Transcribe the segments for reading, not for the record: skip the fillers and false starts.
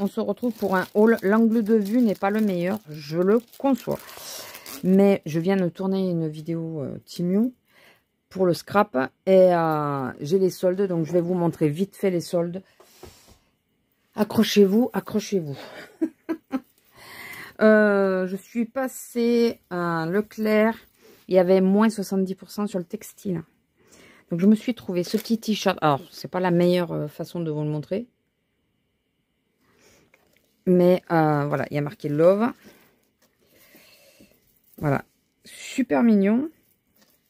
on se retrouve pour un haul. L'angle de vue n'est pas le meilleur, je le conçois. Mais je viens de tourner une vidéo Timiu pour le scrap. Et j'ai les soldes, donc je vais vous montrer vite fait les soldes. Accrochez-vous, accrochez-vous. Je suis passée à Leclerc. Il y avait moins 70% sur le textile. Donc je me suis trouvé ce petit t-shirt. Alors, c'est pas la meilleure façon de vous le montrer. Mais voilà, il y a marqué Love. Voilà, super mignon.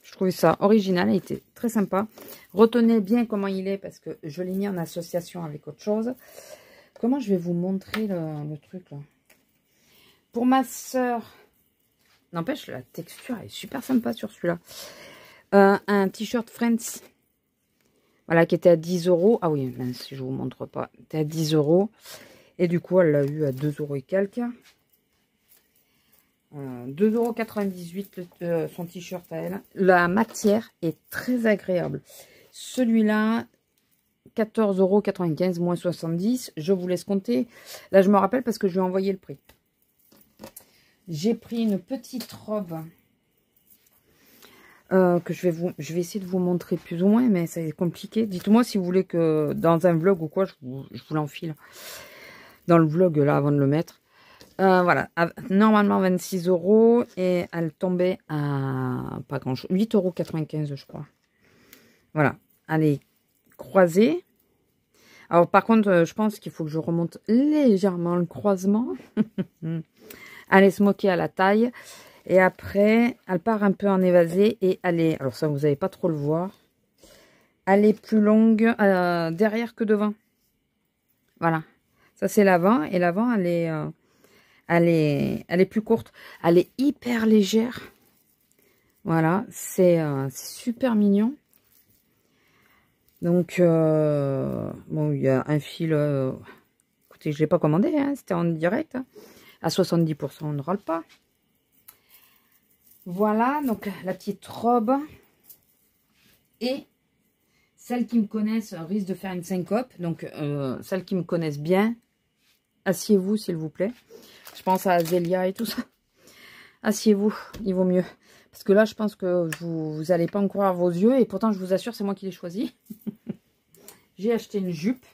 Je trouvais ça original, il était très sympa. Retenez bien comment il est parce que je l'ai mis en association avec autre chose. Comment je vais vous montrer le truc là? Pour ma soeur, n'empêche, la texture est super sympa sur celui-là. Un t-shirt Friends. Voilà, qui était à 10 €. Ah oui, même si je vous montre pas. C'était à 10 €. Et du coup, elle l'a eu à 2 € et quelques. 2,98 € son t-shirt à elle. La matière est très agréable. Celui-là, 14,95 €, moins 70. Je vous laisse compter. Là, je me rappelle parce que je lui ai envoyé le prix. J'ai pris une petite robe que je vais essayer de vous montrer plus ou moins, mais c'est compliqué. Dites-moi si vous voulez que dans un vlog ou quoi, je vous l'enfile. Dans le vlog, là, avant de le mettre. Voilà, normalement 26 € et elle tombait à pas grand chose, 8,95 € je crois. Voilà, elle est croisée. Alors par contre, je pense qu'il faut que je remonte légèrement le croisement. Elle est smokée à la taille et après elle part un peu en évasé et elle est, alors ça vous n'allez pas trop le voir, elle est plus longue derrière que devant. Voilà, ça c'est l'avant et l'avant elle est plus courte. Elle est hyper légère. Voilà, c'est super mignon. Donc, bon, il y a un fil. Écoutez, je ne l'ai pas commandé, hein, c'était en direct. Hein. À 70%, on ne râle pas. Voilà, donc la petite robe. Et celles qui me connaissent risquent de faire une syncope. Donc, celles qui me connaissent bien, asseyez-vous s'il vous plaît. Je pense à Azélia et tout ça. Asseyez-vous, il vaut mieux. Parce que là, je pense que vous n'allez pas en croire vos yeux. Et pourtant, je vous assure, c'est moi qui l'ai choisi. J'ai acheté une jupe.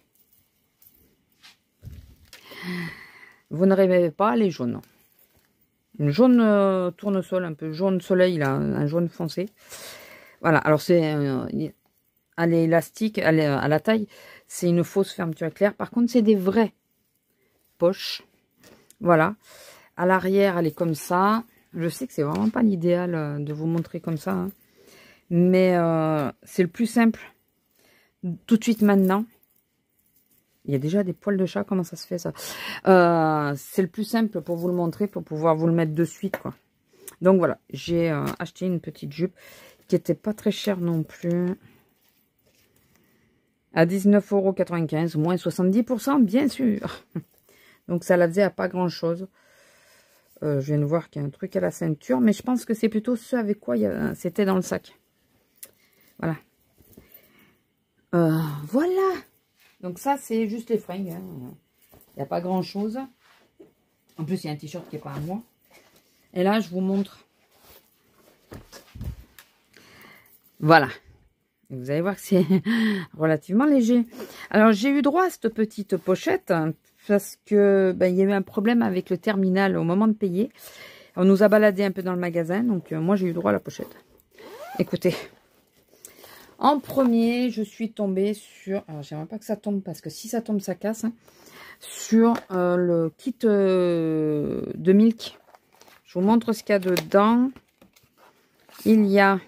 Vous ne rêvez pas, elle est jaune. Une jaune tournesol, un peu jaune soleil, là, un jaune foncé. Voilà, alors c'est... elle est élastique, elle est à la taille. C'est une fausse fermeture éclair. Par contre, c'est des vraies poches. Voilà. À l'arrière, elle est comme ça. Je sais que c'est vraiment pas l'idéal de vous montrer comme ça. Hein. Mais c'est le plus simple. Tout de suite maintenant. Il y a déjà des poils de chat. Comment ça se fait ça? C'est le plus simple pour vous le montrer. Pour pouvoir vous le mettre de suite. Quoi. Donc voilà. J'ai acheté une petite jupe. Qui était pas très chère non plus. À 19,95 €. Moins 70% bien sûr. Donc ça la faisait à pas grand chose. Je viens de voir qu'il y a un truc à la ceinture. Mais je pense que c'est plutôt ce avec quoi c'était dans le sac. Voilà. Voilà. Donc ça, c'est juste les fringues. Hein. Il n'y a pas grand chose. En plus, il y a un t-shirt qui n'est pas à moi. Et là, je vous montre. Voilà. Vous allez voir que c'est relativement léger. Alors, j'ai eu droit à cette petite pochette. Parce que il y a eu un problème avec le terminal au moment de payer. On nous a baladé un peu dans le magasin. Donc, moi, j'ai eu droit à la pochette. Écoutez. En premier, je suis tombée sur... Alors, j'aimerais pas que ça tombe parce que si ça tombe, ça casse. Hein, sur le kit de Milk. Je vous montre ce qu'il y a dedans. Il y a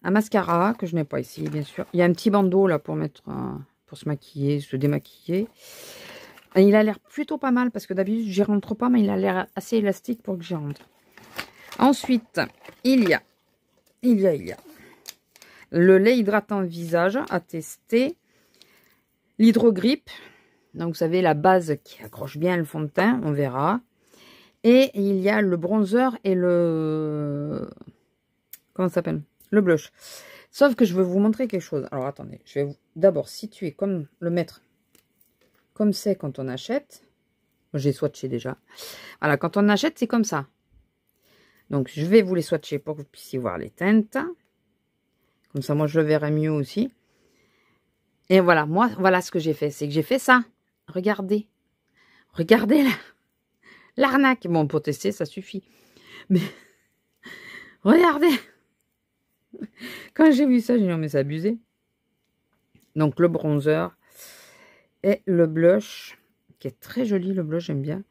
un mascara que je n'ai pas ici, bien sûr. Il y a un petit bandeau là pour mettre... pour se maquiller, se démaquiller. Et il a l'air plutôt pas mal parce que d'habitude, j'y rentre pas. Mais il a l'air assez élastique pour que j'y rentre. Ensuite, il y a... Le lait hydratant visage à tester. L'hydrogrippe. Donc, vous savez, la base qui accroche bien le fond de teint. On verra. Et il y a le bronzer et le... Comment ça s'appelle? Le blush. Sauf que je veux vous montrer quelque chose. Alors, attendez. Je vais d'abord situer comme le mettre. Comme c'est quand on achète. J'ai swatché déjà. Voilà, quand on achète, c'est comme ça. Donc, je vais vous les swatcher pour que vous puissiez voir les teintes. Comme ça, moi, je le verrai mieux aussi. Et voilà, moi, voilà ce que j'ai fait. C'est que j'ai fait ça. Regardez. Regardez là. L'arnaque. Bon, pour tester, ça suffit. Mais, regardez. Quand j'ai vu ça, j'ai dit, non, mais c'est abusé. Donc, le bronzer et le blush, qui est très joli, le blush, j'aime bien.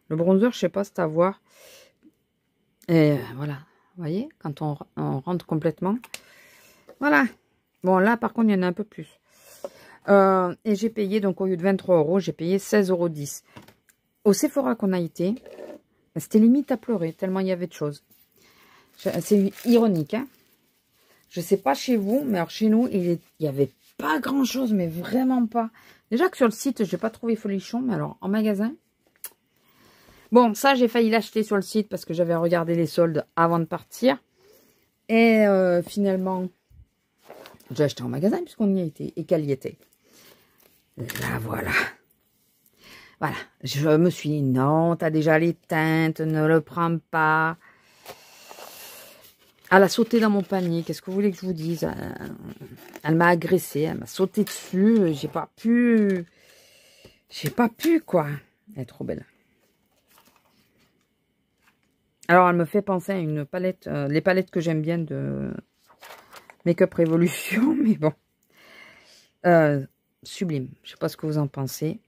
Le bronzer, je sais pas, c'est à voir. Et voilà, vous voyez, quand on rentre complètement. Voilà. Bon, là, par contre, il y en a un peu plus. Et j'ai payé, donc au lieu de 23 €, j'ai payé 16,10 €. Au Sephora qu'on a été, c'était limite à pleurer, tellement il y avait de choses. C'est ironique, hein. Je sais pas chez vous, mais alors chez nous, il y avait pas grand-chose, mais vraiment pas. Déjà que sur le site, j'ai pas trouvé folichon, mais alors en magasin... Bon, ça, j'ai failli l'acheter sur le site parce que j'avais regardé les soldes avant de partir. Et finalement, j'ai acheté en magasin puisqu'on y a été et qu'elle y était. Là, voilà. Voilà. Je me suis dit, non, t'as déjà les teintes, ne le prends pas. Elle a sauté dans mon panier. Qu'est-ce que vous voulez que je vous dise? Elle m'a agressée, elle m'a sauté dessus. J'ai pas pu, quoi. Elle est trop belle. Alors, elle me fait penser à une palette, les palettes que j'aime bien de Make-up Revolution, mais bon. Sublime. Je sais pas ce que vous en pensez.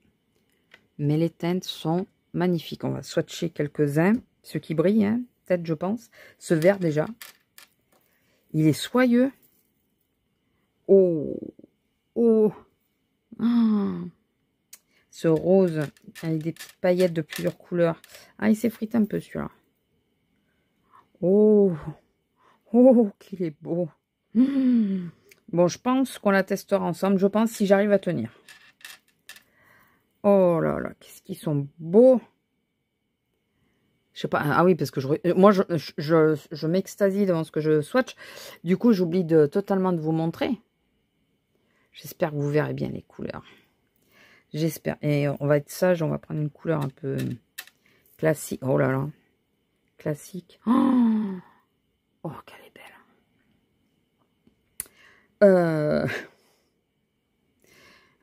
Mais les teintes sont magnifiques. On va swatcher quelques-uns. Ceux qui brillent, hein, peut-être, je pense. Ce vert, déjà. Il est soyeux. Oh. Oh. Ah. Ce rose, avec des petites paillettes de plusieurs couleurs. Ah, il s'effrite un peu, celui-là. Oh, oh, qu'il est beau. Bon, je pense qu'on la testera ensemble. Je pense si j'arrive à tenir. Oh là là, qu'est-ce qu'ils sont beaux. Je sais pas. Ah oui, parce que moi, je m'extasie devant ce que je swatch. Du coup, j'oublie totalement de vous montrer. J'espère que vous verrez bien les couleurs. J'espère. Et on va être sage. On va prendre une couleur un peu classique. Oh là là. Classique. Oh, oh qu'elle est belle.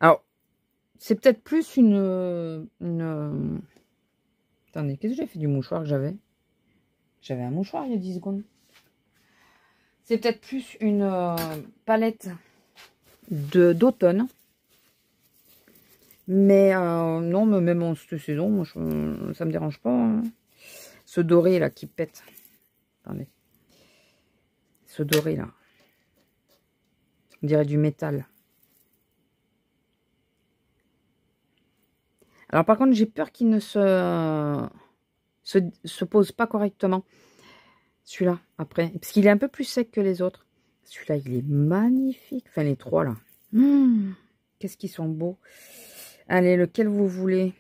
Alors, c'est peut-être plus une... Attendez, qu'est-ce que j'ai fait du mouchoir que j'avais? J'avais un mouchoir il y a 10 secondes. C'est peut-être plus une palette d'automne. Mais non, mais même en cette saison, moi, ça me dérange pas. Hein. Ce doré là qui pète. Attendez. Ce doré là. On dirait du métal. Alors par contre, j'ai peur qu'il ne se pose pas correctement. Celui-là, après. Parce qu'il est un peu plus sec que les autres. Celui-là, il est magnifique. Enfin, les trois là. Qu'est-ce qu'ils sont beaux. Allez, lequel vous voulez.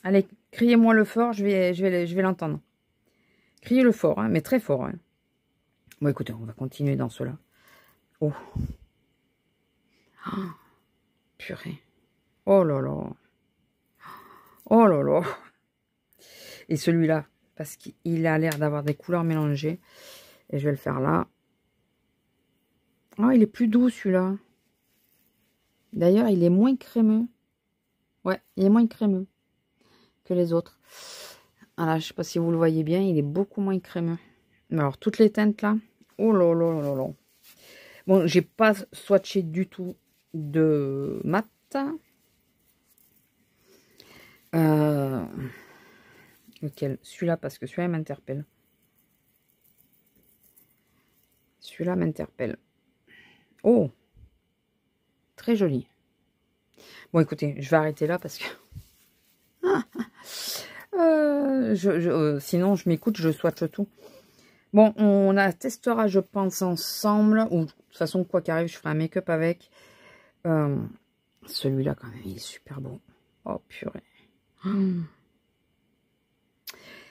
Allez, criez-moi le fort, je vais l'entendre. Criez le fort, hein, mais très fort. Hein. Bon, écoutez, on va continuer dans cela. Oh. Oh. Purée. Oh là là. Oh là là. Et celui-là, parce qu'il a l'air d'avoir des couleurs mélangées. Et je vais le faire là. Oh, il est plus doux celui-là. D'ailleurs, il est moins crémeux. Ouais, il est moins crémeux que les autres. Voilà, je sais pas si vous le voyez bien, il est beaucoup moins crémeux. Alors, toutes les teintes là. Oh là là là là. Bon, j'ai pas swatché du tout de mat. Lequel? Celui-là, parce que celui-là m'interpelle. Celui-là m'interpelle. Oh! Très joli. Bon, écoutez, je vais arrêter là parce que... sinon, je m'écoute, je swatche tout. Bon, on la testera, je pense, ensemble. Ou de toute façon, quoi qu'arrive, je ferai un make-up avec. Celui-là, quand même, il est super beau. Oh, purée.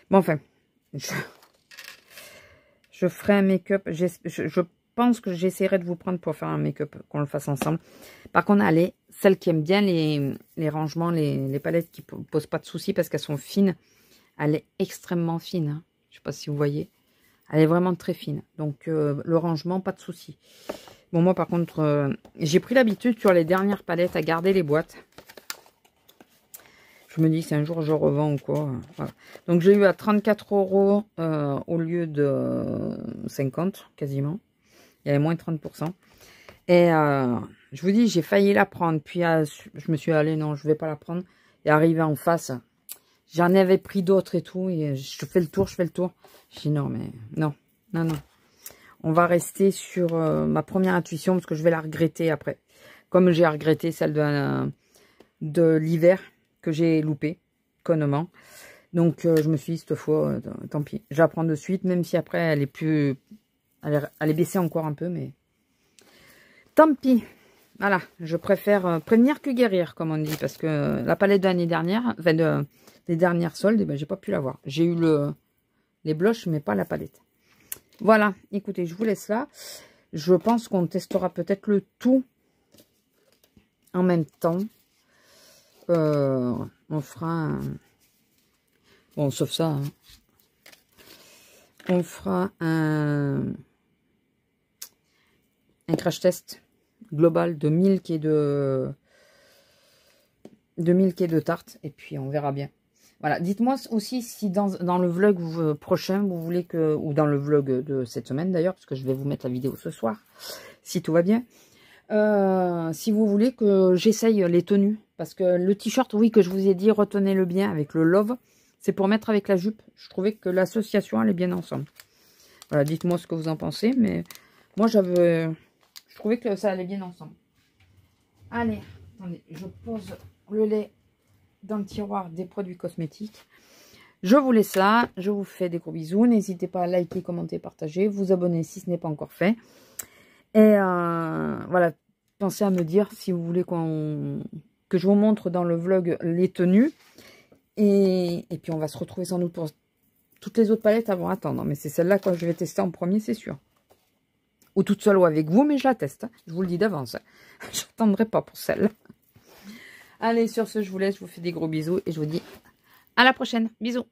Bon, enfin, je ferai un make-up. Je pense que j'essaierai de vous prendre pour faire un make-up, qu'on le fasse ensemble. Par contre, allez, celles qui aiment bien les rangements, les palettes qui ne posent pas de soucis parce qu'elles sont fines. Elle est extrêmement fine. Hein. Je ne sais pas si vous voyez. Elle est vraiment très fine. Donc, le rangement, pas de soucis. Bon, moi, par contre, j'ai pris l'habitude sur les dernières palettes à garder les boîtes. Je me dis, si un jour je revends ou quoi. Voilà. Donc, j'ai eu à 34 € au lieu de 50, quasiment. Il y avait moins de 30%. Et je vous dis, j'ai failli la prendre. Puis, je me suis dit, allez, non, je ne vais pas la prendre. Et arrivé en face, j'en avais pris d'autres et tout. Et je fais le tour, je fais le tour. Je dis, non, mais non, non, non. On va rester sur ma première intuition parce que je vais la regretter après. Comme j'ai regretté celle de l'hiver que j'ai loupé, connement. Donc, je me suis dit, cette fois, tant pis. Je la prends de suite, même si après, elle est plus... Elle est baissée encore un peu, mais... Tant pis. Voilà, je préfère prévenir que guérir, comme on dit. Parce que la palette de l'année dernière, enfin, des dernières soldes, eh ben, j'ai pas pu l'avoir. J'ai eu les blushs, mais pas la palette. Voilà, écoutez, je vous laisse là. Je pense qu'on testera peut-être le tout en même temps. On fera un... Bon, sauf ça. Hein. On fera un crash test global de milk et de tarte. Et puis, on verra bien. Voilà, dites-moi aussi si dans le vlog prochain, vous voulez que... Ou dans le vlog de cette semaine d'ailleurs, parce que je vais vous mettre la vidéo ce soir, si tout va bien. Si vous voulez que j'essaye les tenues. Parce que le t-shirt, oui, que je vous ai dit, retenez-le bien avec le Love. C'est pour mettre avec la jupe. Je trouvais que l'association allait bien ensemble. Voilà, dites-moi ce que vous en pensez. Mais moi, je trouvais que ça allait bien ensemble. Allez, attendez, je pose le lait dans le tiroir des produits cosmétiques. Je vous laisse là. Je vous fais des gros bisous. N'hésitez pas à liker, commenter, partager. Vous abonner si ce n'est pas encore fait. Et voilà, pensez à me dire si vous voulez que je vous montre dans le vlog les tenues. Et puis on va se retrouver sans doute pour toutes les autres palettes avant attendre. Mais c'est celle-là que je vais tester en premier, c'est sûr. Ou toute seule ou avec vous, mais je la teste. Je vous le dis d'avance. Je n'attendrai pas pour celle-là. Allez, sur ce, je vous laisse. Je vous fais des gros bisous. Et je vous dis à la prochaine. Bisous.